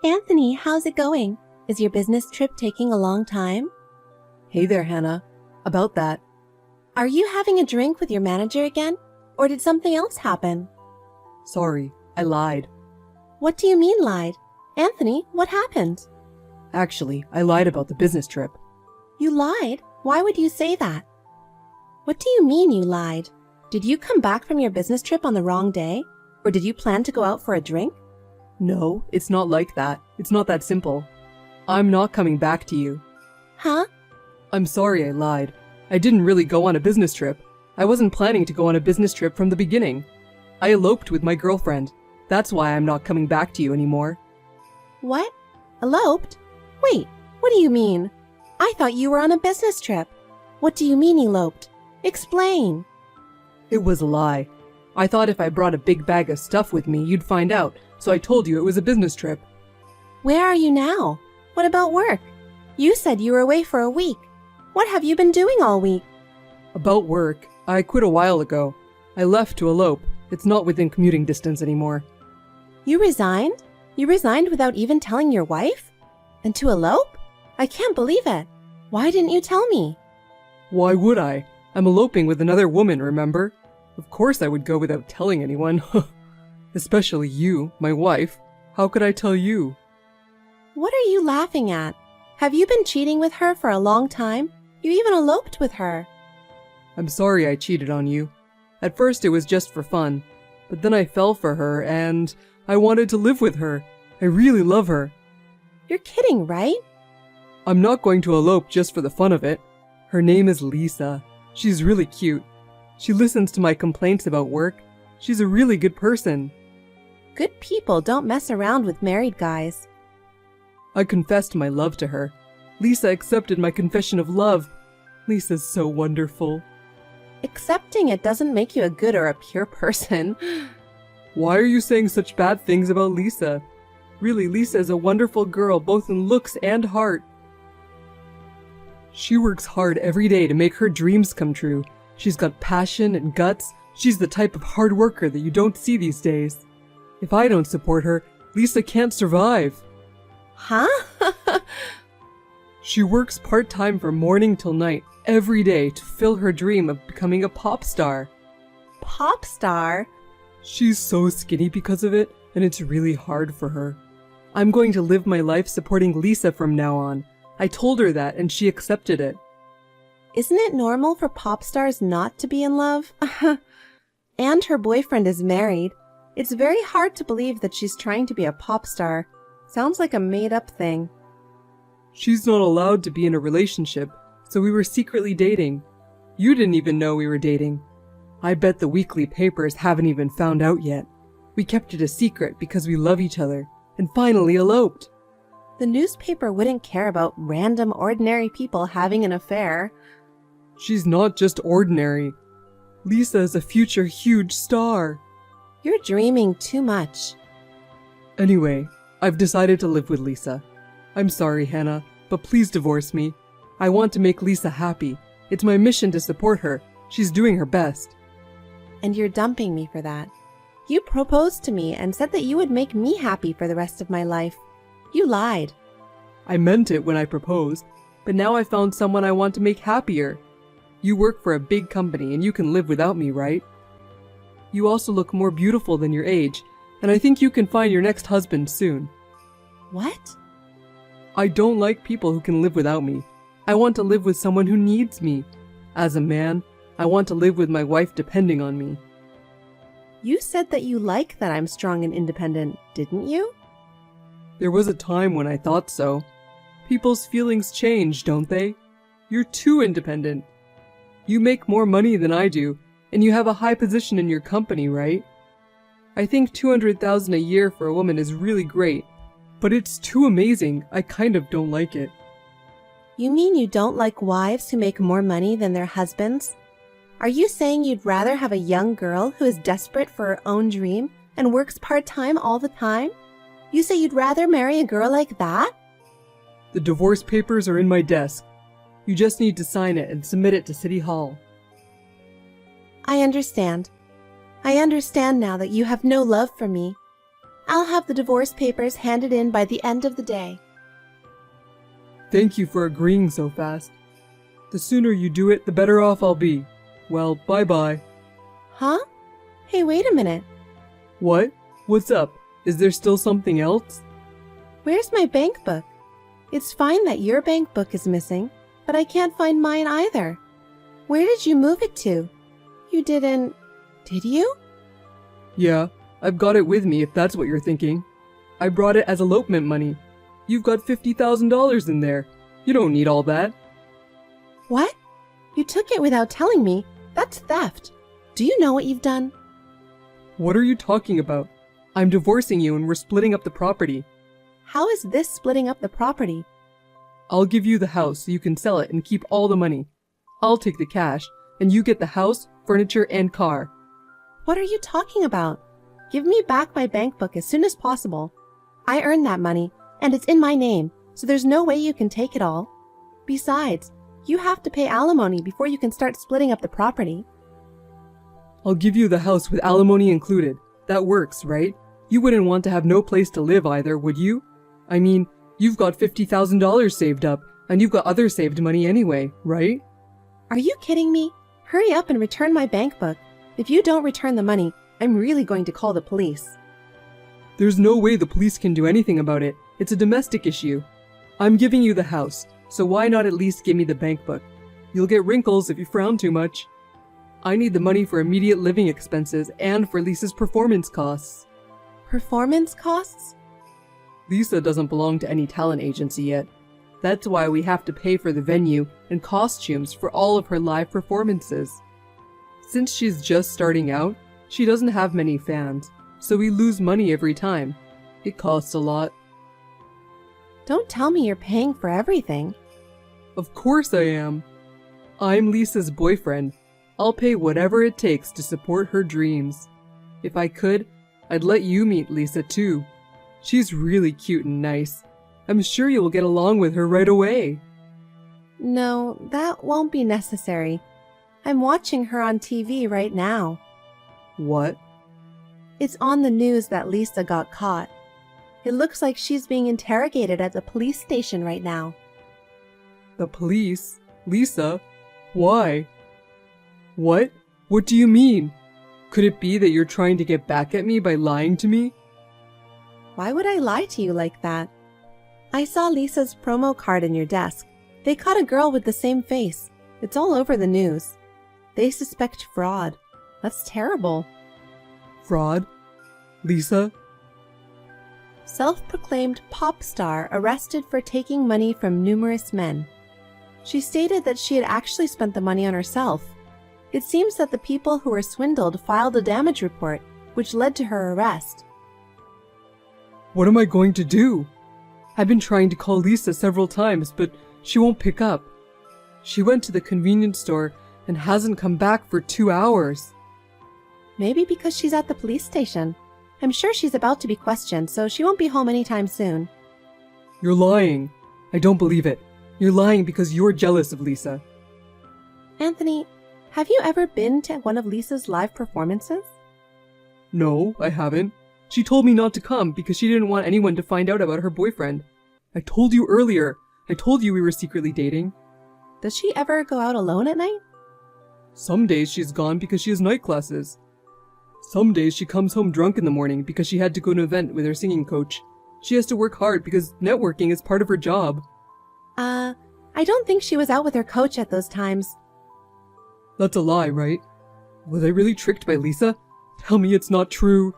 Anthony, how's it going? Is your business trip taking a long time? Hey there, Hannah. About that. Are you having a drink with your manager again? Or did something else happen? Sorry, I lied. What do you mean lied? Anthony, what happened? Actually, I lied about the business trip. You lied? Why would you say that? What do you mean you lied? Did you come back from your business trip on the wrong day? Or did you plan to go out for a drink? No, it's not like that. It's not that simple. I'm not coming back to you. Huh? I'm sorry I lied. I didn't really go on a business trip. I wasn't planning to go on a business trip from the beginning. I eloped with my girlfriend. That's why I'm not coming back to you anymore. What? Eloped? Wait, what do you mean? I thought you were on a business trip. What do you mean eloped? Explain. It was a lie. I thought if I brought a big bag of stuff with me, you'd find out, so I told you it was a business trip. Where are you now? What about work? You said you were away for a week. What have you been doing all week? About work, I quit a while ago. I left to elope. It's not within commuting distance anymore. You resigned? You resigned without even telling your wife? And to elope? I can't believe it. Why didn't you tell me? Why would I? I'm eloping with another woman, remember? Of course I would go without telling anyone. Especially you, my wife. How could I tell you? What are you laughing at? Have you been cheating with her for a long time? You even eloped with her. I'm sorry I cheated on you. At first it was just for fun, but then I fell for her and I wanted to live with her. I really love her. You're kidding, right? I'm not going to elope just for the fun of it. Her name is Lisa. She's really cute. She listens to my complaints about work. She's a really good person. Good people don't mess around with married guys. I confessed my love to her. Lisa accepted my confession of love. Lisa's so wonderful. Accepting it doesn't make you a good or a pure person. Why are you saying such bad things about Lisa? Really, Lisa is a wonderful girl, both in looks and heart. She works hard every day to make her dreams come true. She's got passion and guts. She's the type of hard worker that you don't see these days. If I don't support her, Lisa can't survive. Huh? She works part-time from morning till night, every day to fill her dream of becoming a pop star. Pop star? She's so skinny because of it, and it's really hard for her. I'm going to live my life supporting Lisa from now on. I told her that, and she accepted it. Isn't it normal for pop stars not to be in love? And her boyfriend is married. It's very hard to believe that she's trying to be a pop star. Sounds like a made-up thing. She's not allowed to be in a relationship, so we were secretly dating. You didn't even know we were dating. I bet the weekly papers haven't even found out yet. We kept it a secret because we love each other, and finally eloped. The newspaper wouldn't care about random ordinary people having an affair. She's not just ordinary. Lisa is a future huge star. You're dreaming too much. Anyway, I've decided to live with Lisa. I'm sorry, Hannah, but please divorce me. I want to make Lisa happy. It's my mission to support her. She's doing her best. And you're dumping me for that. You proposed to me and said that you would make me happy for the rest of my life. You lied. I meant it when I proposed, but now I found someone I want to make happier. You work for a big company and you can live without me, right? You also look more beautiful than your age, and I think you can find your next husband soon. What? I don't like people who can live without me. I want to live with someone who needs me. As a man, I want to live with my wife depending on me. You said that you like that I'm strong and independent, didn't you? There was a time when I thought so. People's feelings change, don't they? You're too independent. You make more money than I do, and you have a high position in your company, right? I think $200,000 a year for a woman is really great, but it's too amazing. I kind of don't like it. You mean you don't like wives who make more money than their husbands? Are you saying you'd rather have a young girl who is desperate for her own dream and works part-time all the time? You say you'd rather marry a girl like that? The divorce papers are in my desk. You just need to sign it and submit it to City Hall. I understand. I understand now that you have no love for me. I'll have the divorce papers handed in by the end of the day. Thank you for agreeing so fast. The sooner you do it, the better off I'll be. Well, bye-bye. Huh? Hey, wait a minute. What? What's up? Is there still something else? Where's my bank book? It's fine that your bank book is missing, but I can't find mine either. Where did you move it to? You didn't... Did you? Yeah, I've got it with me if that's what you're thinking. I brought it as elopement money. You've got $50,000 in there. You don't need all that. What? You took it without telling me. That's theft. Do you know what you've done? What are you talking about? I'm divorcing you and we're splitting up the property. How is this splitting up the property? I'll give you the house so you can sell it and keep all the money. I'll take the cash, and you get the house, furniture, and car. What are you talking about? Give me back my bank book as soon as possible. I earned that money, and it's in my name, so there's no way you can take it all. Besides, you have to pay alimony before you can start splitting up the property. I'll give you the house with alimony included. That works, right? You wouldn't want to have no place to live either, would you? I mean, you've got $50,000 saved up, and you've got other saved money anyway, right? Are you kidding me? Hurry up and return my bank book. If you don't return the money, I'm really going to call the police. There's no way the police can do anything about it. It's a domestic issue. I'm giving you the house, so why not at least give me the bank book? You'll get wrinkles if you frown too much. I need the money for immediate living expenses and for Lisa's performance costs. Performance costs? Lisa doesn't belong to any talent agency yet. That's why we have to pay for the venue and costumes for all of her live performances. Since she's just starting out, she doesn't have many fans, so we lose money every time. It costs a lot. Don't tell me you're paying for everything. Of course I am. I'm Lisa's boyfriend. I'll pay whatever it takes to support her dreams. If I could, I'd let you meet Lisa too. She's really cute and nice. I'm sure you'll get along with her right away. No, that won't be necessary. I'm watching her on TV right now. What? It's on the news that Lisa got caught. It looks like she's being interrogated at the police station right now. The police? Lisa? Why? What? What do you mean? Could it be that you're trying to get back at me by lying to me? Why would I lie to you like that? I saw Lisa's promo card in your desk. They caught a girl with the same face. It's all over the news. They suspect fraud. That's terrible. Fraud? Lisa? Self-proclaimed pop star arrested for taking money from numerous men. She stated that she had actually spent the money on herself. It seems that the people who were swindled filed a damage report, which led to her arrest. What am I going to do? I've been trying to call Lisa several times, but she won't pick up. She went to the convenience store and hasn't come back for 2 hours. Maybe because she's at the police station. I'm sure she's about to be questioned, so she won't be home anytime soon. You're lying. I don't believe it. You're lying because you're jealous of Lisa. Anthony, have you ever been to one of Lisa's live performances? No, I haven't. She told me not to come because she didn't want anyone to find out about her boyfriend. I told you earlier. I told you we were secretly dating. Does she ever go out alone at night? Some days she's gone because she has night classes. Some days she comes home drunk in the morning because she had to go to an event with her singing coach. She has to work hard because networking is part of her job. I don't think she was out with her coach at those times. That's a lie, right? Was I really tricked by Lisa? Tell me it's not true.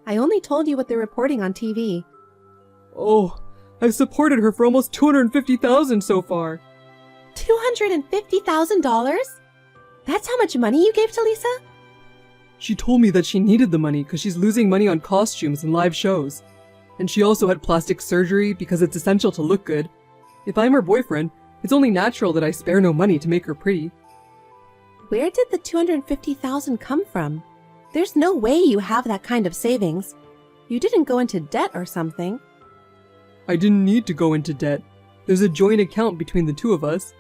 I only told you what they're reporting on TV. Oh, I've supported her for almost $250,000 so far. $250,000? That's how much money you gave to Lisa? She told me that she needed the money because she's losing money on costumes and live shows. And she also had plastic surgery because it's essential to look good. If I'm her boyfriend, it's only natural that I spare no money to make her pretty. Where did the $250,000 come from? There's no way you have that kind of savings. You didn't go into debt or something. I didn't need to go into debt. There's a joint account between the two of us.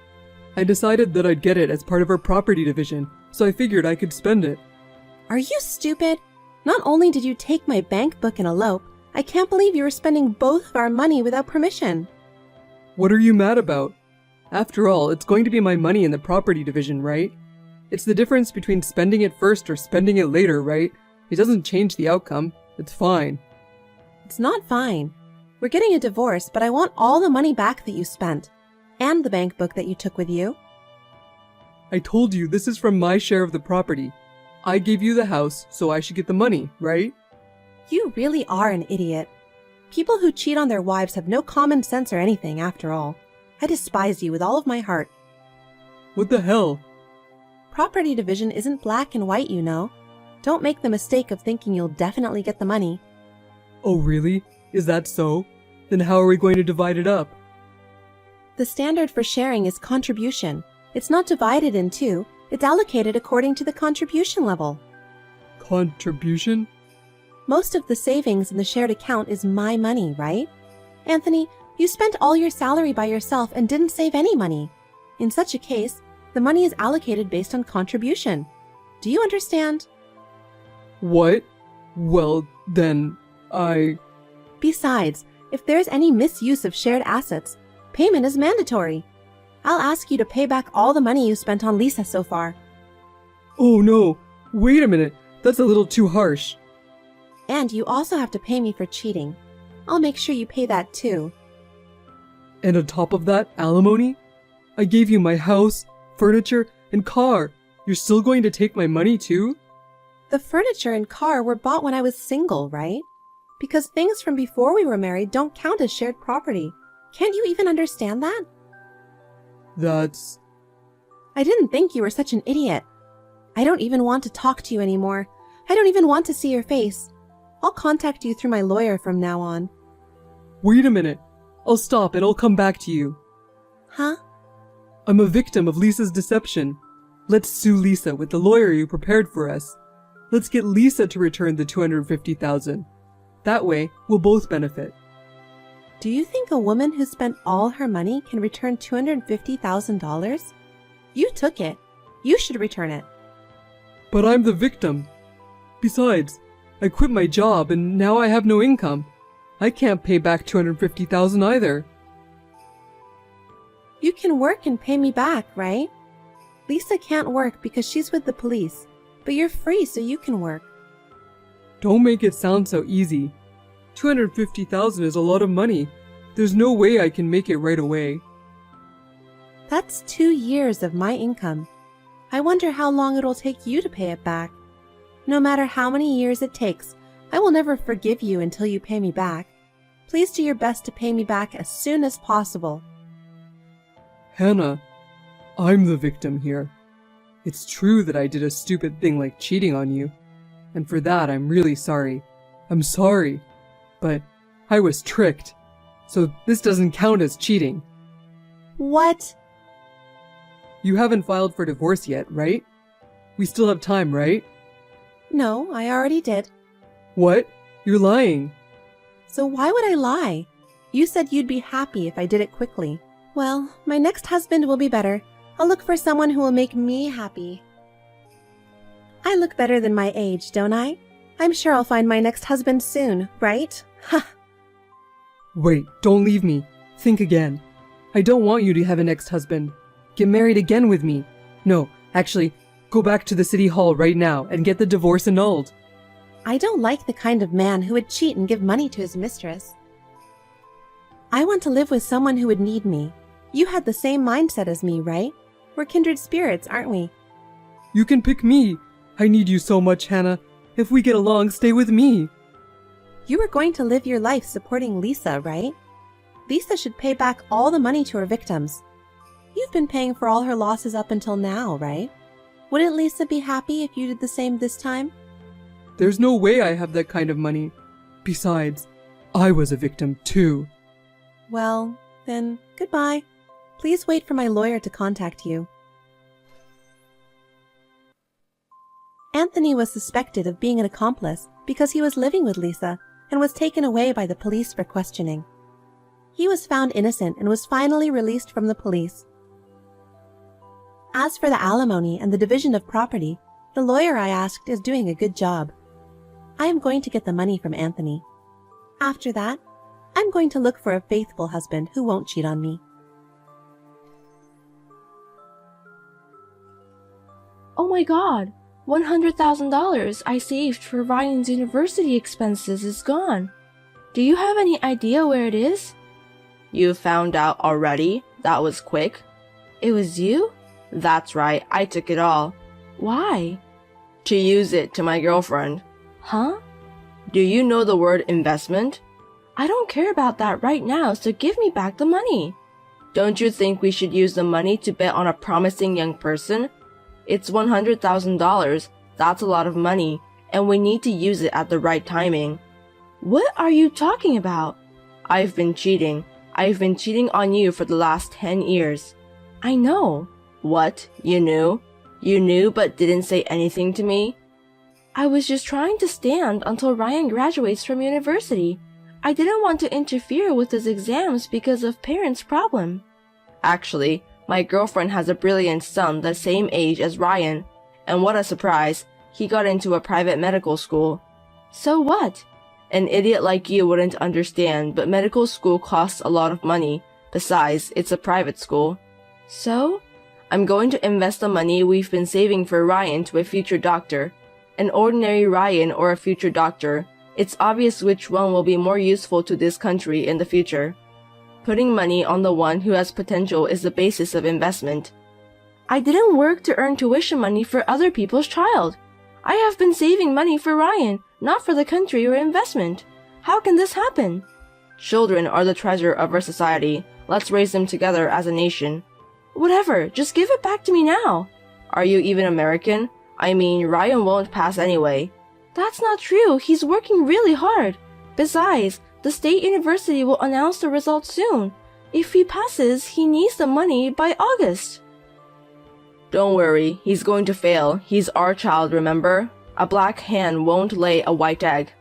I decided that I'd get it as part of our property division, so I figured I could spend it. Are you stupid? Not only did you take my bank book and elope, I can't believe you were spending both of our money without permission. What are you mad about? After all, it's going to be my money in the property division, right? It's the difference between spending it first or spending it later, right? It doesn't change the outcome. It's fine. It's not fine. We're getting a divorce, but I want all the money back that you spent. And the bank book that you took with you. I told you this is from my share of the property. I gave you the house, so I should get the money, right? You really are an idiot. People who cheat on their wives have no common sense or anything, after all. I despise you with all of my heart. What the hell? Property division isn't black and white, you know. Don't make the mistake of thinking you'll definitely get the money. Oh, really? Is that so? Then how are we going to divide it up? The standard for sharing is contribution. It's not divided in two. It's allocated according to the contribution level. Contribution? Most of the savings in the shared account is my money, right? Anthony, you spent all your salary by yourself and didn't save any money. In such a case, the money is allocated based on contribution. Do you understand? What? Well, then, Besides, if there's any misuse of shared assets, payment is mandatory. I'll ask you to pay back all the money you spent on Lisa so far. Oh no! Wait a minute! That's a little too harsh. And you also have to pay me for cheating. I'll make sure you pay that too. And on top of that, alimony? I gave you my house, furniture, and car. You're still going to take my money too? The furniture and car were bought when I was single, right? Because things from before we were married don't count as shared property. Can't you even understand that? That's... I didn't think you were such an idiot. I don't even want to talk to you anymore. I don't even want to see your face. I'll contact you through my lawyer from now on. Wait a minute. I'll stop and I'll come back to you. Huh? I'm a victim of Lisa's deception. Let's sue Lisa with the lawyer you prepared for us. Let's get Lisa to return the $250,000. That way, we'll both benefit. Do you think a woman who spent all her money can return $250,000? You took it. You should return it. But I'm the victim. Besides, I quit my job and now I have no income. I can't pay back $250,000 either. You can work and pay me back, right? Lisa can't work because she's with the police, but you're free so you can work. Don't make it sound so easy. $250,000 is a lot of money. There's no way I can make it right away. That's 2 years of my income. I wonder how long it'll take you to pay it back. No matter how many years it takes, I will never forgive you until you pay me back. Please do your best to pay me back as soon as possible. Hannah, I'm the victim here. It's true that I did a stupid thing like cheating on you, and for that I'm really sorry. I'm sorry, but I was tricked, so this doesn't count as cheating. What? You haven't filed for divorce yet, right? We still have time, right? No, I already did. What? You're lying. So why would I lie? You said you'd be happy if I did it quickly. Well, my next husband will be better. I'll look for someone who will make me happy. I look better than my age, don't I? I'm sure I'll find my next husband soon, right? Ha! Wait, don't leave me. Think again. I don't want you to have an ex-husband. Get married again with me. No, actually, go back to the city hall right now and get the divorce annulled. I don't like the kind of man who would cheat and give money to his mistress. I want to live with someone who would need me. You had the same mindset as me, right? We're kindred spirits, aren't we? You can pick me. I need you so much, Hannah. If we get along, stay with me. You were going to live your life supporting Lisa, right? Lisa should pay back all the money to her victims. You've been paying for all her losses up until now, right? Wouldn't Lisa be happy if you did the same this time? There's no way I have that kind of money. Besides, I was a victim too. Well, then, goodbye. Please wait for my lawyer to contact you. Anthony was suspected of being an accomplice because he was living with Lisa and was taken away by the police for questioning. He was found innocent and was finally released from the police. As for the alimony and the division of property, the lawyer I asked is doing a good job. I am going to get the money from Anthony. After that, I'm going to look for a faithful husband who won't cheat on me. Oh my god, $100,000 I saved for Ryan's university expenses is gone. Do you have any idea where it is? You found out already? That was quick. It was you? That's right, I took it all. Why? To use it to my girlfriend. Huh? Do you know the word investment? I don't care about that right now, so give me back the money. Don't you think we should use the money to bet on a promising young person? It's $100,000. That's a lot of money, and we need to use it at the right timing. What are you talking about? I've been cheating. I've been cheating on you for the last 10 years. I know. What? You knew? You knew but didn't say anything to me? I was just trying to stand until Ryan graduates from university. I didn't want to interfere with his exams because of parents' problem. Actually, my girlfriend has a brilliant son the same age as Ryan, and what a surprise, he got into a private medical school. So what? An idiot like you wouldn't understand, but medical school costs a lot of money. Besides, it's a private school. So? I'm going to invest the money we've been saving for Ryan to a future doctor. An ordinary Ryan or a future doctor. It's obvious which one will be more useful to this country in the future. Putting money on the one who has potential is the basis of investment. I didn't work to earn tuition money for other people's child. I have been saving money for Ryan, not for the country or investment. How can this happen? Children are the treasure of our society. Let's raise them together as a nation. Whatever, just give it back to me now. Are you even American? I mean, Ryan won't pass anyway. That's not true. He's working really hard. Besides, the state university will announce the results soon. If he passes, he needs the money by August. Don't worry, he's going to fail. He's our child, remember? A black hen won't lay a white egg.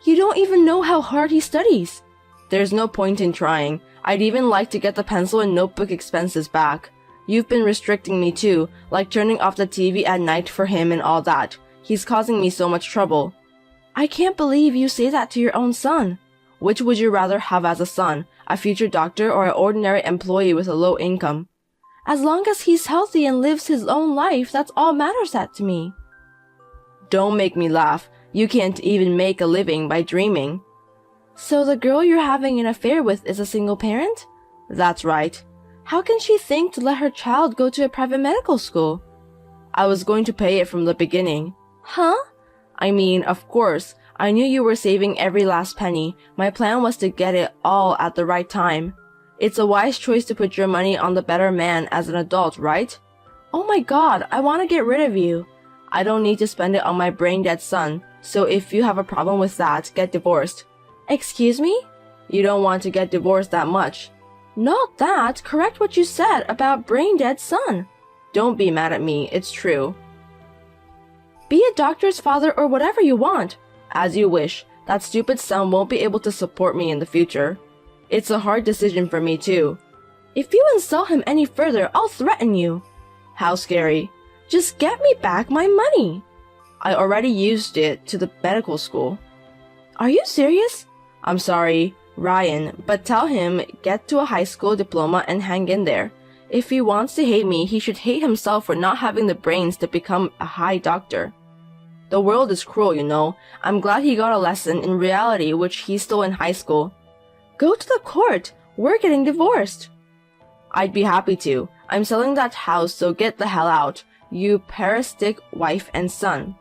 You don't even know how hard he studies. There's no point in trying. I'd even like to get the pencil and notebook expenses back. You've been restricting me too, like turning off the TV at night for him and all that. He's causing me so much trouble. I can't believe you say that to your own son. Which would you rather have as a son, a future doctor or an ordinary employee with a low income? As long as he's healthy and lives his own life, that's all matters to me. Don't make me laugh. You can't even make a living by dreaming. So the girl you're having an affair with is a single parent? That's right. How can she think to let her child go to a private medical school? I was going to pay it from the beginning. Huh? I mean, of course, I knew you were saving every last penny. My plan was to get it all at the right time. It's a wise choice to put your money on the better man as an adult, right? Oh my god, I want to get rid of you. I don't need to spend it on my brain-dead son, so if you have a problem with that, get divorced. Excuse me? You don't want to get divorced that much. Not that. Correct what you said about brain-dead son. Don't be mad at me, it's true. Be a doctor's father or whatever you want. As you wish. That stupid son won't be able to support me in the future. It's a hard decision for me too. If you insult him any further, I'll threaten you. How scary. Just get me back my money. I already used it to the medical school. Are you serious? I'm sorry, Ryan, but tell him get to a high school diploma and hang in there. If he wants to hate me, he should hate himself for not having the brains to become a high doctor. The world is cruel, you know. I'm glad he got a lesson in reality which he's still in high school. Go to the court. We're getting divorced. I'd be happy to. I'm selling that house, so get the hell out. You parasitic wife and son.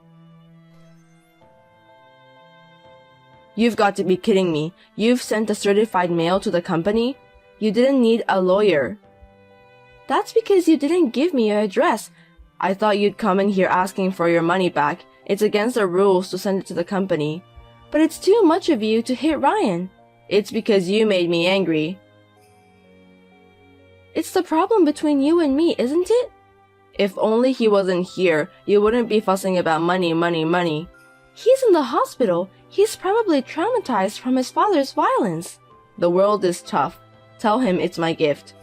You've got to be kidding me. You've sent a certified mail to the company? You didn't need a lawyer. That's because you didn't give me your address. I thought you'd come in here asking for your money back. It's against the rules to send it to the company. But it's too much of you to hit Ryan. It's because you made me angry. It's the problem between you and me, isn't it? If only he wasn't here, you wouldn't be fussing about money, money, money. He's in the hospital. He's probably traumatized from his father's violence. The world is tough. Tell him it's my gift.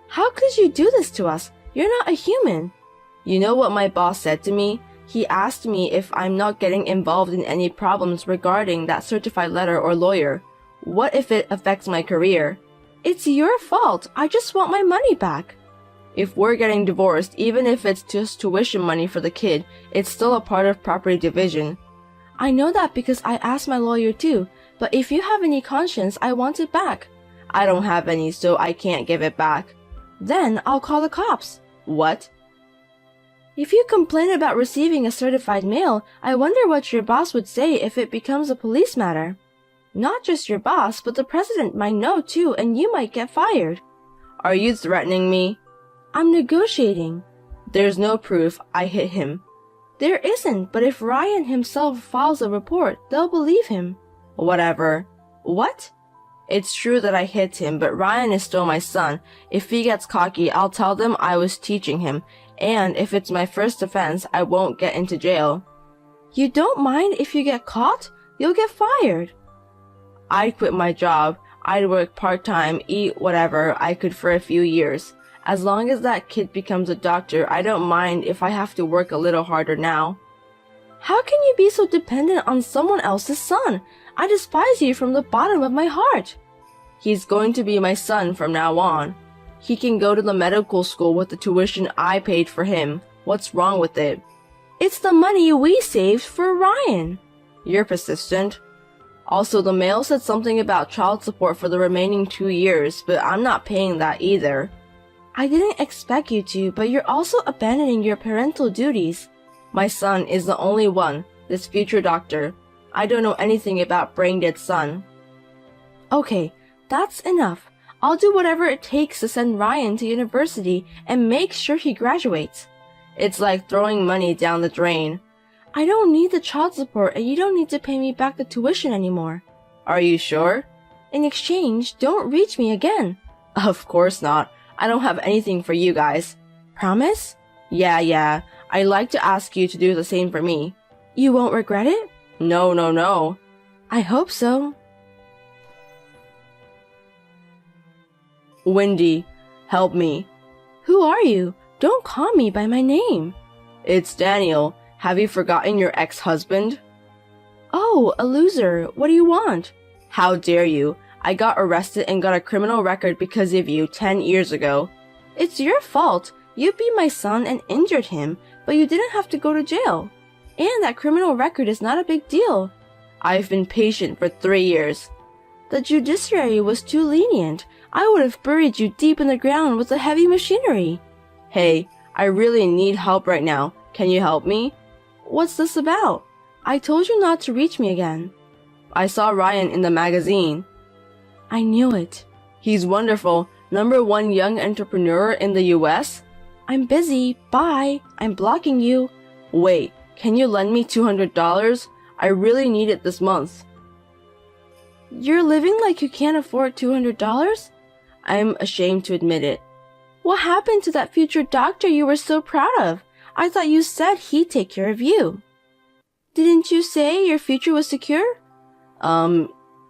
How could you do this to us? You're not a human. You know what my boss said to me? He asked me if I'm not getting involved in any problems regarding that certified letter or lawyer. What if it affects my career? It's your fault. I just want my money back. If we're getting divorced, even if it's just tuition money for the kid, it's still a part of property division. I know that because I asked my lawyer too, but if you have any conscience, I want it back. I don't have any, so I can't give it back. Then I'll call the cops. What? If you complain about receiving a certified mail, I wonder what your boss would say if it becomes a police matter. Not just your boss, but the president might know too, and you might get fired. Are you threatening me? I'm negotiating. There's no proof I hit him. There isn't, but if Ryan himself files a report, they'll believe him. Whatever. What? It's true that I hit him, but Ryan is still my son. If he gets cocky, I'll tell them I was teaching him. And if it's my first offense, I won't get into jail. You don't mind if you get caught? You'll get fired. I'd quit my job. I'd work part-time, eat whatever I could for a few years. As long as that kid becomes a doctor, I don't mind if I have to work a little harder now. How can you be so dependent on someone else's son? I despise you from the bottom of my heart. He's going to be my son from now on. He can go to the medical school with the tuition I paid for him. What's wrong with it? It's the money we saved for Ryan. You're persistent. Also, the mail said something about child support for the remaining 2 years, but I'm not paying that either. I didn't expect you to, but you're also abandoning your parental duties. My son is the only one, this future doctor. I don't know anything about brain-dead son. Okay, that's enough. I'll do whatever it takes to send Ryan to university and make sure he graduates. It's like throwing money down the drain. I don't need the child support and you don't need to pay me back the tuition anymore. Are you sure? In exchange, don't reach me again. Of course not. I don't have anything for you guys. Promise? Yeah. I'd like to ask you to do the same for me. You won't regret it? No. I hope so. Wendy, help me. Who are you? Don't call me by my name. It's Daniel. Have you forgotten your ex-husband? Oh, a loser. What do you want? How dare you? I got arrested and got a criminal record because of you 10 years ago. It's your fault. You beat my son and injured him, but you didn't have to go to jail. And that criminal record is not a big deal. I've been patient for 3 years. The judiciary was too lenient. I would have buried you deep in the ground with the heavy machinery. Hey, I really need help right now. Can you help me? What's this about? I told you not to reach me again. I saw Ryan in the magazine. I knew it. He's wonderful. #1 young entrepreneur in the US. I'm busy. Bye. I'm blocking you. Wait, can you lend me $200? I really need it this month. You're living like you can't afford $200? I'm ashamed to admit it. What happened to that future doctor you were so proud of? I thought you said he'd take care of you. Didn't you say your future was secure?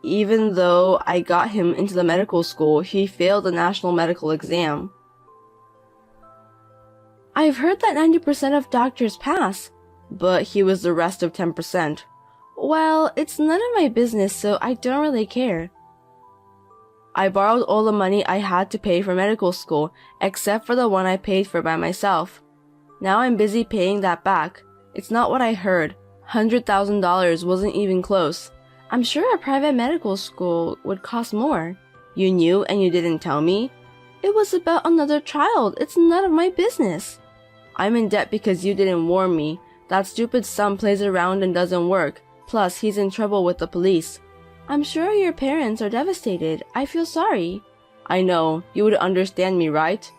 Even though I got him into the medical school, he failed the national medical exam. I've heard that 90% of doctors pass, but he was the rest of 10%. Well, it's none of my business, so I don't really care. I borrowed all the money I had to pay for medical school, except for the one I paid for by myself. Now I'm busy paying that back. It's not what I heard. $100,000 wasn't even close. I'm sure a private medical school would cost more. You knew and you didn't tell me? It was about another child. It's none of my business. I'm in debt because you didn't warn me. That stupid son plays around and doesn't work. Plus, he's in trouble with the police. I'm sure your parents are devastated. I feel sorry. I know. You would understand me, right?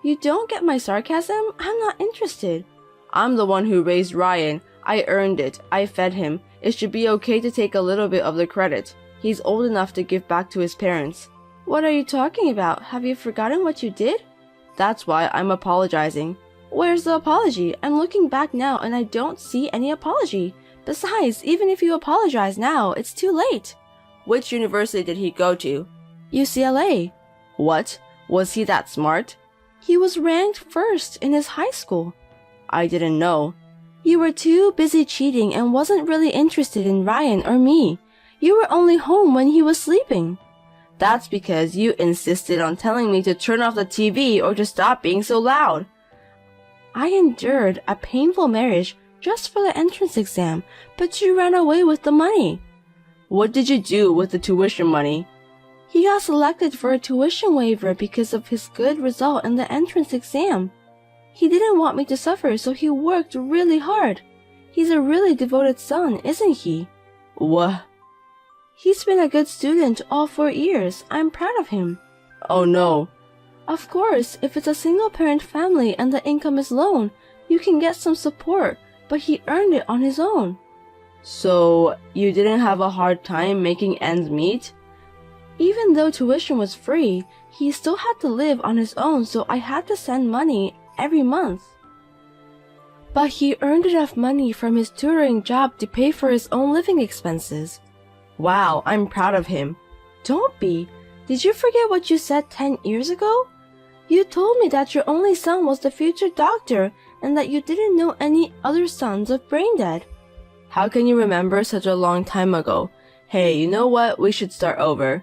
You don't get my sarcasm? I'm not interested. I'm the one who raised Ryan. I earned it. I fed him. It should be okay to take a little bit of the credit. He's old enough to give back to his parents. What are you talking about? Have you forgotten what you did? That's why I'm apologizing. Where's the apology? I'm looking back now and I don't see any apology. Besides, even if you apologize now, it's too late. Which university did he go to? UCLA. What? Was he that smart? He was ranked first in his high school. I didn't know. You were too busy cheating and wasn't really interested in Ryan or me. You were only home when he was sleeping. That's because you insisted on telling me to turn off the TV or to stop being so loud. I endured a painful marriage just for the entrance exam, but you ran away with the money. What did you do with the tuition money? He got selected for a tuition waiver because of his good result in the entrance exam. He didn't want me to suffer, so he worked really hard. He's a really devoted son, isn't he? What? He's been a good student all 4 years. I'm proud of him. Oh no. Of course, if it's a single-parent family and the income is low, you can get some support, but he earned it on his own. So, you didn't have a hard time making ends meet? Even though tuition was free, he still had to live on his own, so I had to send money every month. But he earned enough money from his tutoring job to pay for his own living expenses. Wow, I'm proud of him. Don't be. Did you forget what you said 10 years ago? You told me that your only son was the future doctor and that you didn't know any other sons of brain dead. How can you remember such a long time ago? Hey, you know what? We should start over.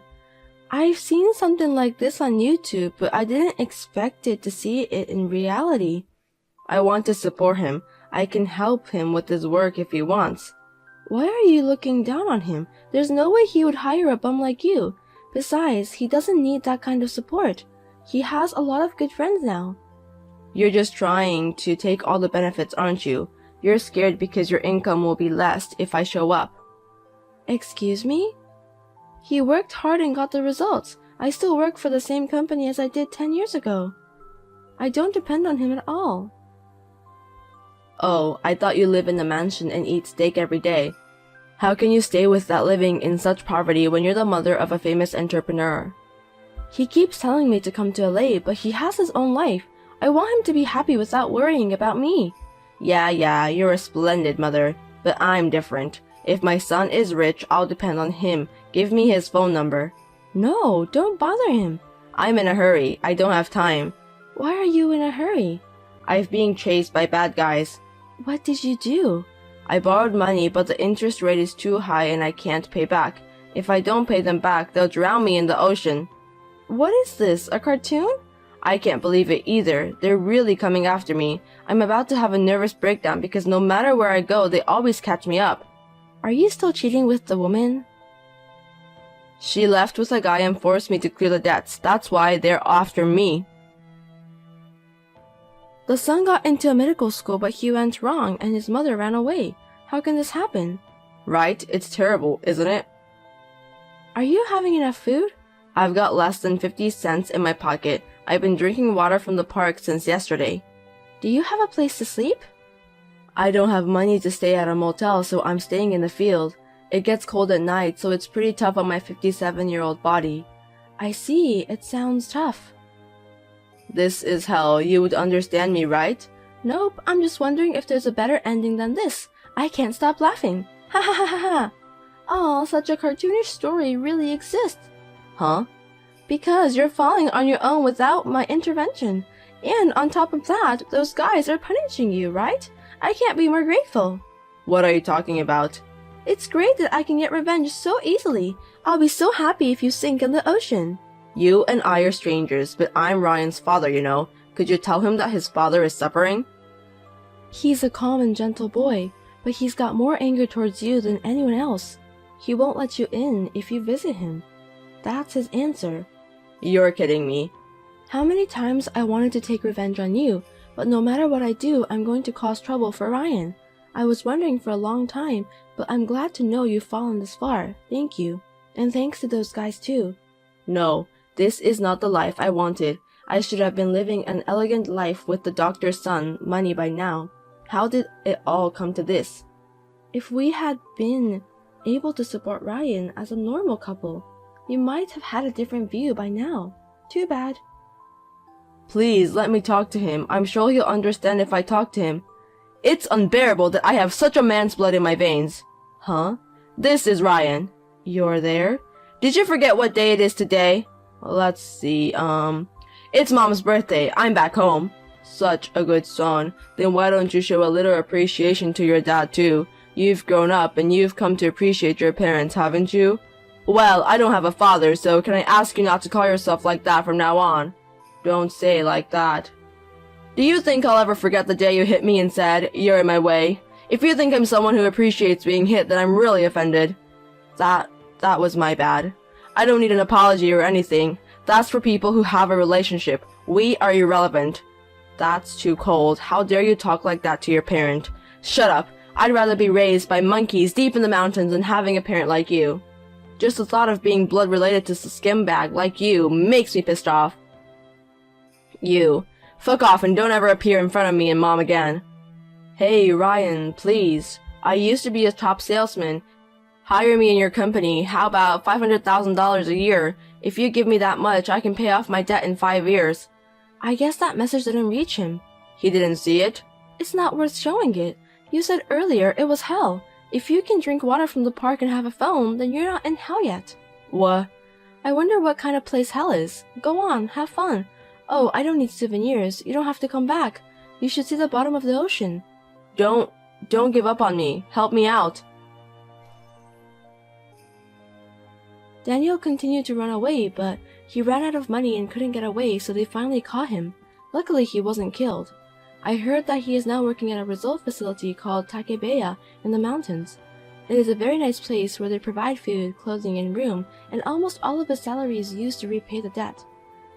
I've seen something like this on YouTube, but I didn't expect it to see it in reality. I want to support him. I can help him with his work if he wants. Why are you looking down on him? There's no way he would hire a bum like you. Besides, he doesn't need that kind of support. He has a lot of good friends now. You're just trying to take all the benefits, aren't you? You're scared because your income will be less if I show up. Excuse me? He worked hard and got the results. I still work for the same company as I did 10 years ago. I don't depend on him at all. Oh, I thought you live in a mansion and eat steak every day. How can you stay with that living in such poverty when you're the mother of a famous entrepreneur? He keeps telling me to come to LA, but he has his own life. I want him to be happy without worrying about me. Yeah, you're a splendid mother, but I'm different. If my son is rich, I'll depend on him. Give me his phone number. No, don't bother him. I'm in a hurry. I don't have time. Why are you in a hurry? I'm being chased by bad guys. What did you do? I borrowed money, but the interest rate is too high and I can't pay back. If I don't pay them back, they'll drown me in the ocean. What is this, a cartoon? I can't believe it either. They're really coming after me. I'm about to have a nervous breakdown because no matter where I go, they always catch me up. Are you still cheating with the woman? She left with a guy and forced me to clear the debts. That's why they're after me. The son got into a medical school, but he went wrong and his mother ran away. How can this happen? Right? It's terrible, isn't it? Are you having enough food? I've got less than 50 cents in my pocket. I've been drinking water from the park since yesterday. Do you have a place to sleep? I don't have money to stay at a motel, so I'm staying in the field. It gets cold at night, so it's pretty tough on my 57-year-old body. I see. It sounds tough. This is hell. You would understand me, right? Nope. I'm just wondering if there's a better ending than this. I can't stop laughing. Ha ha ha ha ha. Oh, such a cartoonish story really exists. Huh? Because you're falling on your own without my intervention. And on top of that, those guys are punishing you, right? I can't be more grateful. What are you talking about? It's great that I can get revenge so easily. I'll be so happy if you sink in the ocean. You and I are strangers, but I'm Ryan's father, you know. Could you tell him that his father is suffering? He's a calm and gentle boy, but he's got more anger towards you than anyone else. He won't let you in if you visit him. That's his answer. You're kidding me. How many times I wanted to take revenge on you, but no matter what I do, I'm going to cause trouble for Ryan. I was wondering for a long time, but I'm glad to know you've fallen this far. Thank you. And thanks to those guys too. No, this is not the life I wanted. I should have been living an elegant life with the doctor's son, money by now. How did it all come to this? If we had been able to support Ryan as a normal couple, you might have had a different view by now. Too bad. Please, let me talk to him. I'm sure he'll understand if I talk to him. It's unbearable that I have such a man's blood in my veins. Huh? This is Ryan. You're there? Did you forget what day it is today? Let's see, it's Mom's birthday. I'm back home. Such a good son. Then why don't you show a little appreciation to your dad too? You've grown up and you've come to appreciate your parents, haven't you? Well, I don't have a father, so can I ask you not to call yourself like that from now on? Don't say it like that. Do you think I'll ever forget the day you hit me and said, "You're in my way"? If you think I'm someone who appreciates being hit, then I'm really offended. That was my bad. I don't need an apology or anything. That's for people who have a relationship. We are irrelevant. That's too cold. How dare you talk like that to your parent? Shut up. I'd rather be raised by monkeys deep in the mountains than having a parent like you. Just the thought of being blood related to a skimbag like you makes me pissed off. You. Fuck off and don't ever appear in front of me and Mom again. Hey, Ryan, please. I used to be a top salesman. Hire me in your company. How about $500,000 a year? If you give me that much, I can pay off my debt in 5 years. I guess that message didn't reach him. He didn't see it? It's not worth showing it. You said earlier it was hell. If you can drink water from the park and have a phone, then you're not in hell yet. What? I wonder what kind of place hell is. Go on, have fun. Oh, I don't need souvenirs. You don't have to come back. You should see the bottom of the ocean. Don't give up on me. Help me out. Daniel continued to run away, but he ran out of money and couldn't get away, so they finally caught him. Luckily, he wasn't killed. I heard that he is now working at a resort facility called Takebeya in the mountains. It is a very nice place where they provide food, clothing, and room, and almost all of his salary is used to repay the debt.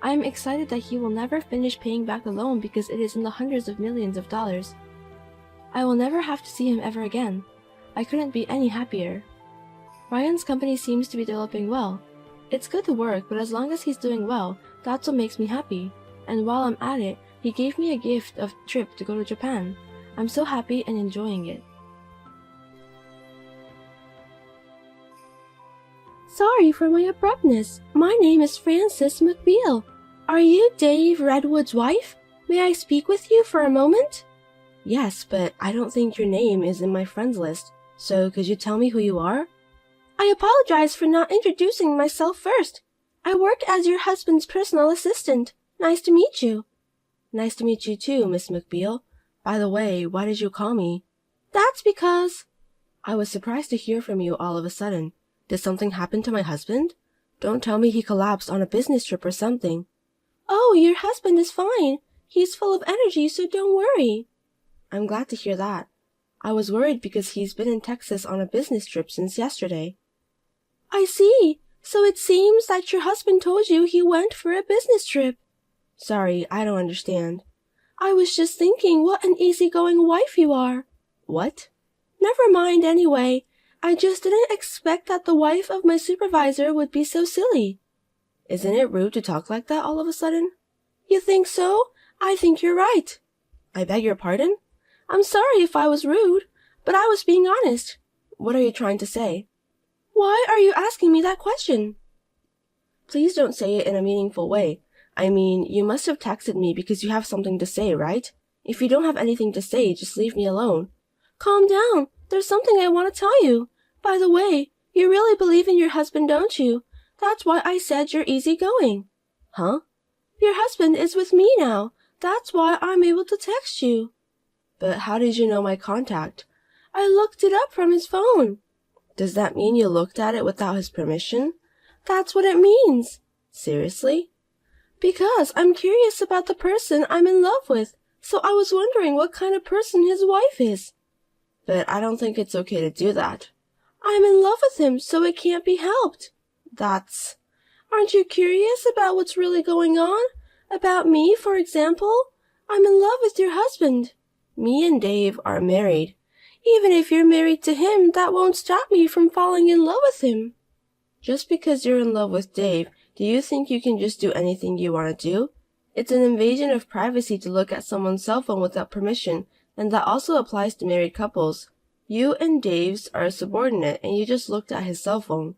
I am excited that he will never finish paying back the loan because it is in the hundreds of millions of dollars. I will never have to see him ever again. I couldn't be any happier. Ryan's company seems to be developing well. It's good to work, but as long as he's doing well, that's what makes me happy. And while I'm at it, he gave me a gift of trip to go to Japan. I'm so happy and enjoying it. Sorry for my abruptness. My name is Frances McBeal. Are you Dave Redwood's wife? May I speak with you for a moment? Yes, but I don't think your name is in my friends list. So could you tell me who you are? I apologize for not introducing myself first. I work as your husband's personal assistant. Nice to meet you. Nice to meet you too, Miss McBeal. By the way, why did you call me? That's because... I was surprised to hear from you all of a sudden. Did something happen to my husband? Don't tell me he collapsed on a business trip or something. Oh, your husband is fine. He's full of energy, so don't worry. I'm glad to hear that. I was worried because he's been in Texas on a business trip since yesterday. I see. So it seems that your husband told you he went for a business trip. Sorry, I don't understand. I was just thinking what an easygoing wife you are. What? Never mind anyway. I just didn't expect that the wife of my supervisor would be so silly. Isn't it rude to talk like that all of a sudden? You think so? I think you're right. I beg your pardon? I'm sorry if I was rude, but I was being honest. What are you trying to say? Why are you asking me that question? Please don't say it in a meaningful way. I mean, you must have texted me because you have something to say, right? If you don't have anything to say, just leave me alone. Calm down. There's something I want to tell you. By the way, you really believe in your husband, don't you? That's why I said you're easygoing. Huh? Your husband is with me now. That's why I'm able to text you. But how did you know my contact? I looked it up from his phone. Does that mean you looked at it without his permission? That's what it means. Seriously? Because I'm curious about the person I'm in love with, so I was wondering what kind of person his wife is. But I don't think it's okay to do that. I'm in love with him, so it can't be helped. Aren't you curious about what's really going on? About me, for example? I'm in love with your husband. Me and Dave are married. Even if you're married to him, that won't stop me from falling in love with him. Just because you're in love with Dave, do you think you can just do anything you want to do? It's an invasion of privacy to look at someone's cell phone without permission, and that also applies to married couples. You and Dave's are a subordinate, and you just looked at his cell phone.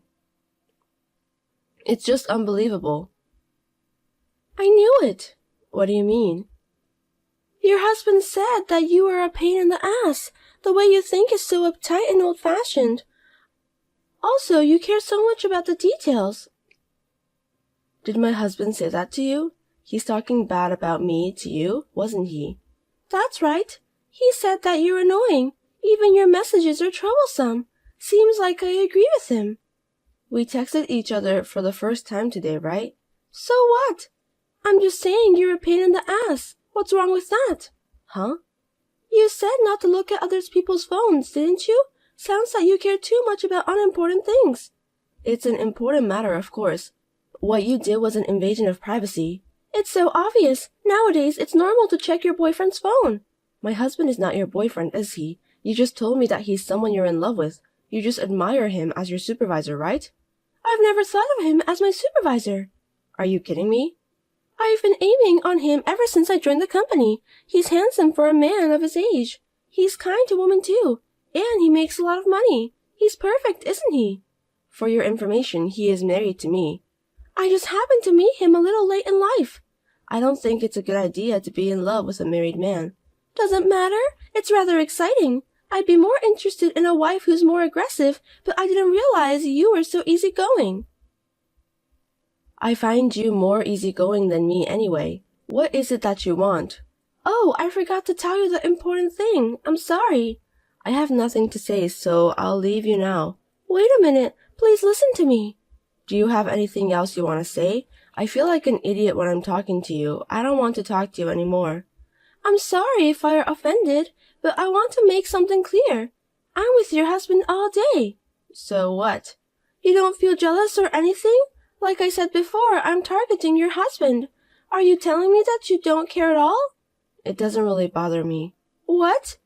It's just unbelievable. I knew it. What do you mean? Your husband said that you are a pain in the ass. The way you think is so uptight and old-fashioned. Also, you care so much about the details. Did my husband say that to you? He's talking bad about me to you, wasn't he? That's right. He said that you're annoying. Even your messages are troublesome. Seems like I agree with him. We texted each other for the first time today, right? So what? I'm just saying you're a pain in the ass. What's wrong with that? Huh? You said not to look at other people's phones, didn't you? Sounds like you care too much about unimportant things. It's an important matter, of course. What you did was an invasion of privacy. It's so obvious. Nowadays, it's normal to check your boyfriend's phone. My husband is not your boyfriend, is he? You just told me that he's someone you're in love with. You just admire him as your supervisor, right? I've never thought of him as my supervisor. Are you kidding me? I've been aiming on him ever since I joined the company. He's handsome for a man of his age. He's kind to women too. And he makes a lot of money. He's perfect, isn't he? For your information, he is married to me. I just happened to meet him a little late in life. I don't think it's a good idea to be in love with a married man. Doesn't matter. It's rather exciting. I'd be more interested in a wife who's more aggressive, but I didn't realize you were so easygoing. I find you more easygoing than me anyway. What is it that you want? Oh, I forgot to tell you the important thing. I'm sorry. I have nothing to say, so I'll leave you now. Wait a minute. Please listen to me. Do you have anything else you want to say? I feel like an idiot when I'm talking to you. I don't want to talk to you anymore. I'm sorry if I are offended, but I want to make something clear. I'm with your husband all day. So what? You don't feel jealous or anything? Like I said before, I'm targeting your husband. Are you telling me that you don't care at all? It doesn't really bother me. What?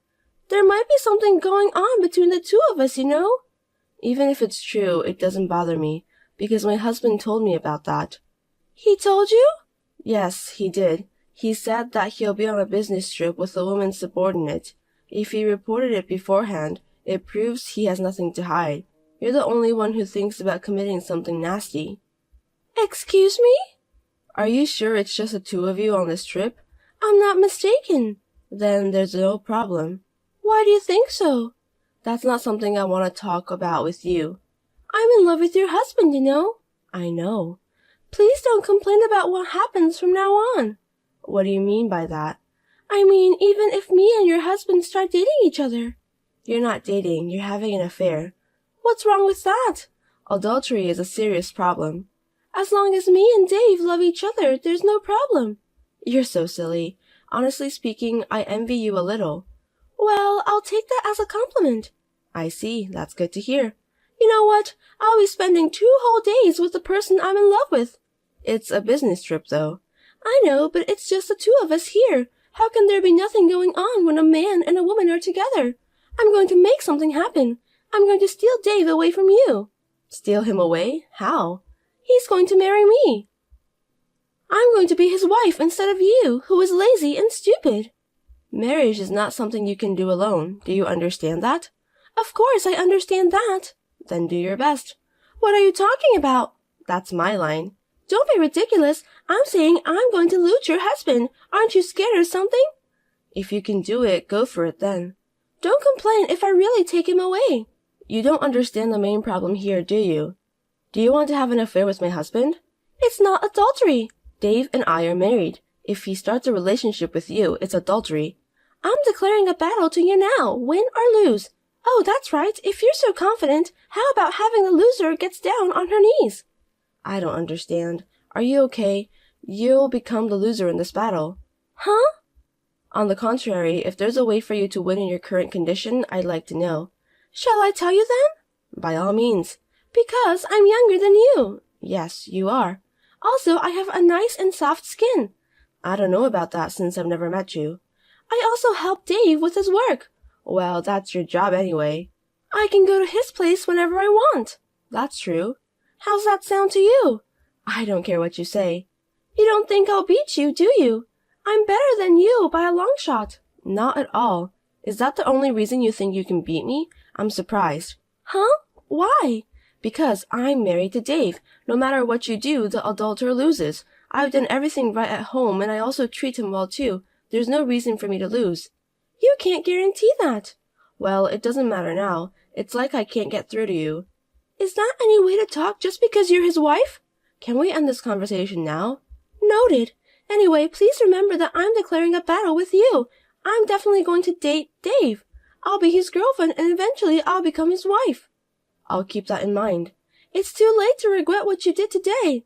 There might be something going on between the two of us, you know? Even if it's true, it doesn't bother me, because my husband told me about that. He told you? Yes, he did. He said that he'll be on a business trip with a woman's subordinate. If he reported it beforehand, it proves he has nothing to hide. You're the only one who thinks about committing something nasty. Excuse me? Are you sure it's just the two of you on this trip? I'm not mistaken. Then there's no problem. Why do you think so? That's not something I want to talk about with you. I'm in love with your husband, you know. I know. Please don't complain about what happens from now on. What do you mean by that? I mean, even if me and your husband start dating each other. You're not dating, you're having an affair. What's wrong with that? Adultery is a serious problem. As long as me and Dave love each other, there's no problem. You're so silly. Honestly speaking, I envy you a little. Well, I'll take that as a compliment. I see, that's good to hear. You know what? I'll be spending 2 whole days with the person I'm in love with. It's a business trip, though. I know, but it's just the two of us here. How can there be nothing going on when a man and a woman are together? I'm going to make something happen. I'm going to steal Dave away from you. Steal him away? How? He's going to marry me. I'm going to be his wife instead of you, who is lazy and stupid. Marriage is not something you can do alone. Do you understand that? Of course I understand that. Then do your best. What are you talking about? That's my line. Don't be ridiculous. I'm saying I'm going to lose your husband. Aren't you scared or something? If you can do it, go for it then. Don't complain if I really take him away. You don't understand the main problem here, do you? Do you want to have an affair with my husband? It's not adultery. Dave and I are married. If he starts a relationship with you, it's adultery. I'm declaring a battle to you now, win or lose. Oh, that's right. If you're so confident, how about having the loser gets down on her knees? I don't understand. Are you okay? You'll become the loser in this battle. Huh? On the contrary, if there's a way for you to win in your current condition, I'd like to know. Shall I tell you then? By all means. Because I'm younger than you. Yes, you are. Also, I have a nice and soft skin. I don't know about that since I've never met you. I also help Dave with his work. Well, that's your job anyway. I can go to his place whenever I want. That's true. How's that sound to you? I don't care what you say. You don't think I'll beat you, do you? I'm better than you by a long shot. Not at all. Is that the only reason you think you can beat me? I'm surprised. Huh? Why? Because I'm married to Dave. No matter what you do, the adulterer loses. I've done everything right at home, and I also treat him well too. There's no reason for me to lose. You can't guarantee that. Well, it doesn't matter now. It's like I can't get through to you. Is that any way to talk just because you're his wife? Can we end this conversation now? Noted. Anyway, please remember that I'm declaring a battle with you. I'm definitely going to date Dave. I'll be his girlfriend and eventually I'll become his wife. I'll keep that in mind. It's too late to regret what you did today.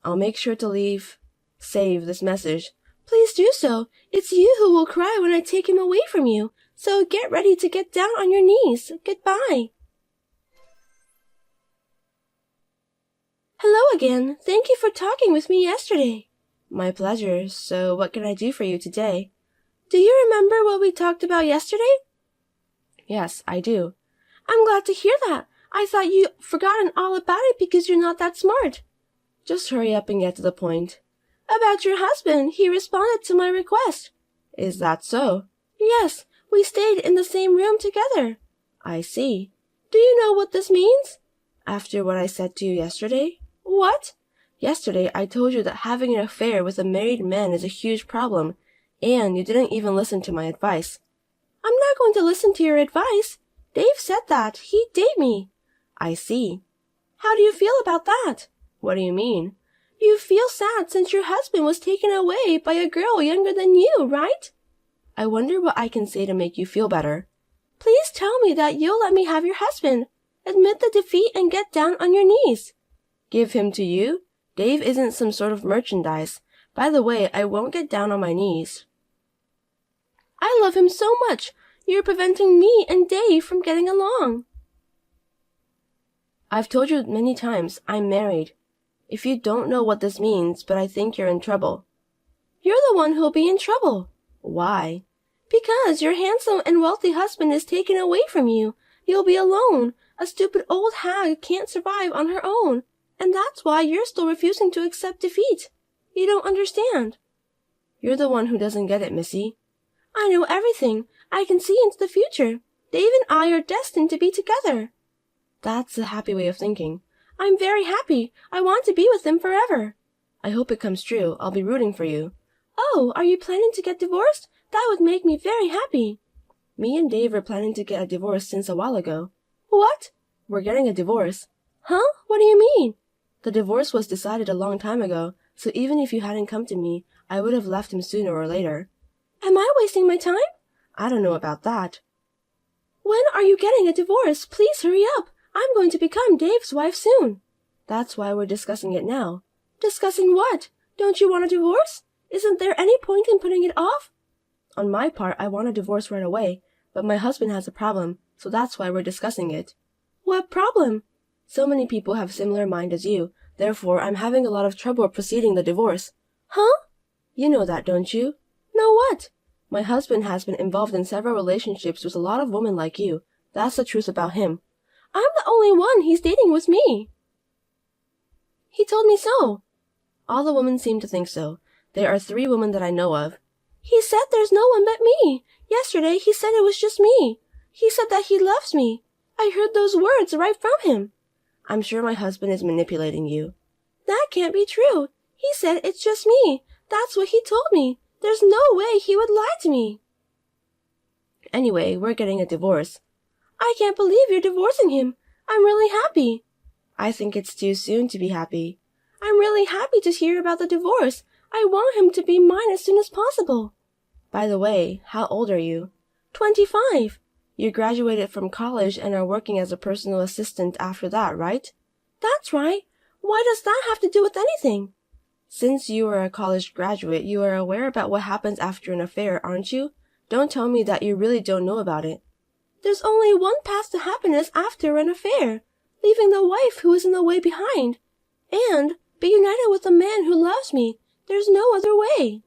I'll make sure to save this message. Please do so. It's you who will cry when I take him away from you. So get ready to get down on your knees. Goodbye. Hello again. Thank you for talking with me yesterday. My pleasure. So what can I do for you today? Do you remember what we talked about yesterday? Yes, I do. I'm glad to hear that. I thought you'd forgotten all about it because you're not that smart. Just hurry up and get to the point. About your husband, he responded to my request. Is that so? Yes, we stayed in the same room together. I see. Do you know what this means? After what I said to you yesterday? What? Yesterday I told you that having an affair with a married man is a huge problem, and you didn't even listen to my advice. I'm not going to listen to your advice. Dave said that. He'd date me. I see. How do you feel about that? What do you mean? You feel sad since your husband was taken away by a girl younger than you, right? I wonder what I can say to make you feel better. Please tell me that you'll let me have your husband. Admit the defeat and get down on your knees. Give him to you? Dave isn't some sort of merchandise. By the way, I won't get down on my knees. I love him so much. You're preventing me and Dave from getting along. I've told you many times, I'm married. If you don't know what this means, but I think you're in trouble. You're the one who'll be in trouble. Why? Because your handsome and wealthy husband is taken away from you. You'll be alone. A stupid old hag can't survive on her own. And that's why you're still refusing to accept defeat. You don't understand. You're the one who doesn't get it, Missy. I know everything. I can see into the future. Dave and I are destined to be together. That's a happy way of thinking. I'm very happy. I want to be with him forever. I hope it comes true. I'll be rooting for you. Oh, are you planning to get divorced? That would make me very happy. Me and Dave are planning to get a divorce since a while ago. What? We're getting a divorce. Huh? What do you mean? The divorce was decided a long time ago, so even if you hadn't come to me, I would have left him sooner or later. Am I wasting my time? I don't know about that. When are you getting a divorce? Please hurry up. I'm going to become Dave's wife soon. That's why we're discussing it now. Discussing what? Don't you want a divorce? Isn't there any point in putting it off? On my part, I want a divorce right away, but my husband has a problem, so that's why we're discussing it. What problem? So many people have similar mind as you, therefore I'm having a lot of trouble proceeding the divorce. Huh? You know that, don't you? Know what? My husband has been involved in several relationships with a lot of women like you. That's the truth about him. I'm the only one he's dating with me. He told me so. All the women seem to think so. There are 3 women that I know of. He said there's no one but me. Yesterday he said it was just me. He said that he loves me. I heard those words right from him. I'm sure my husband is manipulating you. That can't be true. He said it's just me. That's what he told me. There's no way he would lie to me. Anyway, we're getting a divorce. I can't believe you're divorcing him. I'm really happy. I think it's too soon to be happy. I'm really happy to hear about the divorce. I want him to be mine as soon as possible. By the way, how old are you? 25. You graduated from college and are working as a personal assistant after that, right? That's right. Why does that have to do with anything? Since you are a college graduate, you are aware about what happens after an affair, aren't you? Don't tell me that you really don't know about it. There's only one path to happiness after an affair, leaving the wife who is in the way behind, and be united with a man who loves me. There's no other way.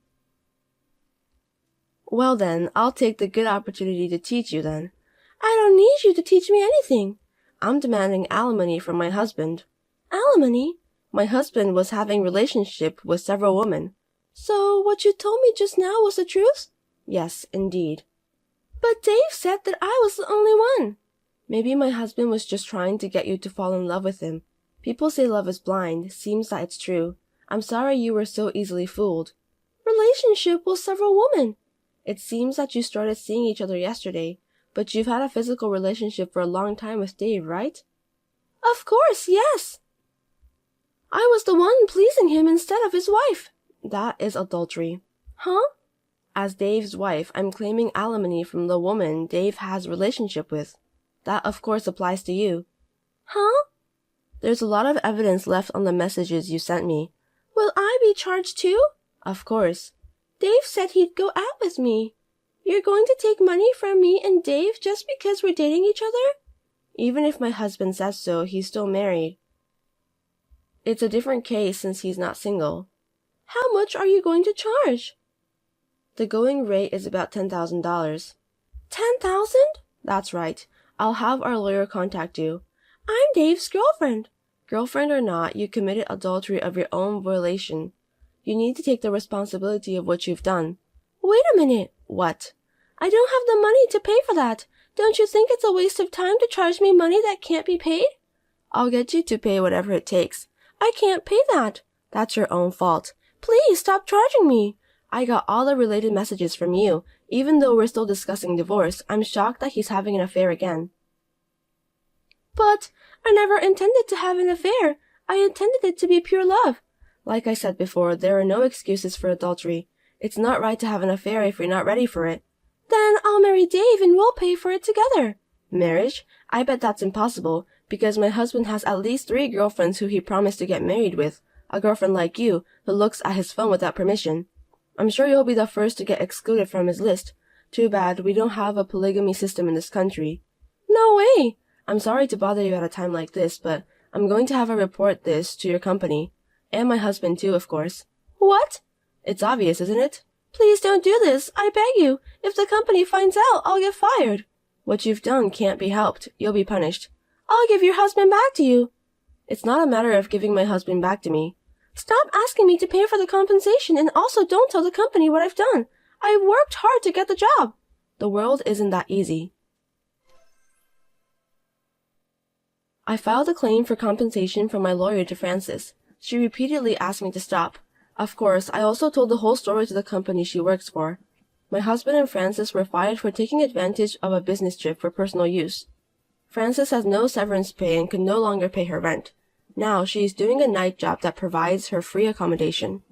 Well then, I'll take the good opportunity to teach you then. I don't need you to teach me anything. I'm demanding alimony from my husband. Alimony? My husband was having relationship with several women. So what you told me just now was the truth? Yes, indeed. But Dave said that I was the only one. Maybe my husband was just trying to get you to fall in love with him. People say love is blind. Seems that it's true. I'm sorry you were so easily fooled. Relationship with several women. It seems that you started seeing each other yesterday, but you've had a physical relationship for a long time with Dave, right? Of course, yes. I was the one pleasing him instead of his wife. That is adultery. Huh? As Dave's wife, I'm claiming alimony from the woman Dave has a relationship with. That, of course, applies to you. Huh? There's a lot of evidence left on the messages you sent me. Will I be charged too? Of course. Dave said he'd go out with me. You're going to take money from me and Dave just because we're dating each other? Even if my husband says so, he's still married. It's a different case since he's not single. How much are you going to charge? The going rate is about $10,000. $10,000? That's right. I'll have our lawyer contact you. I'm Dave's girlfriend. Girlfriend or not, you committed adultery of your own violation. You need to take the responsibility of what you've done. Wait a minute. What? I don't have the money to pay for that. Don't you think it's a waste of time to charge me money that can't be paid? I'll get you to pay whatever it takes. I can't pay that. That's your own fault. Please stop charging me. I got all the related messages from you. Even though we're still discussing divorce, I'm shocked that he's having an affair again. But I never intended to have an affair. I intended it to be pure love. Like I said before, there are no excuses for adultery. It's not right to have an affair if you're not ready for it. Then I'll marry Dave and we'll pay for it together. Marriage? I bet that's impossible, because my husband has at least 3 girlfriends who he promised to get married with. A girlfriend like you, who looks at his phone without permission. I'm sure you'll be the first to get excluded from his list. Too bad we don't have a polygamy system in this country. No way! I'm sorry to bother you at a time like this, but I'm going to have her report this to your company. And my husband too, of course. What? It's obvious, isn't it? Please don't do this, I beg you. If the company finds out, I'll get fired. What you've done can't be helped. You'll be punished. I'll give your husband back to you. It's not a matter of giving my husband back to me. Stop asking me to pay for the compensation, and also don't tell the company what I've done. I worked hard to get the job. The world isn't that easy. I filed a claim for compensation from my lawyer to Frances. She repeatedly asked me to stop. Of course, I also told the whole story to the company she works for. My husband and Frances were fired for taking advantage of a business trip for personal use. Frances has no severance pay and can no longer pay her rent. Now she is doing a night job that provides her free accommodation.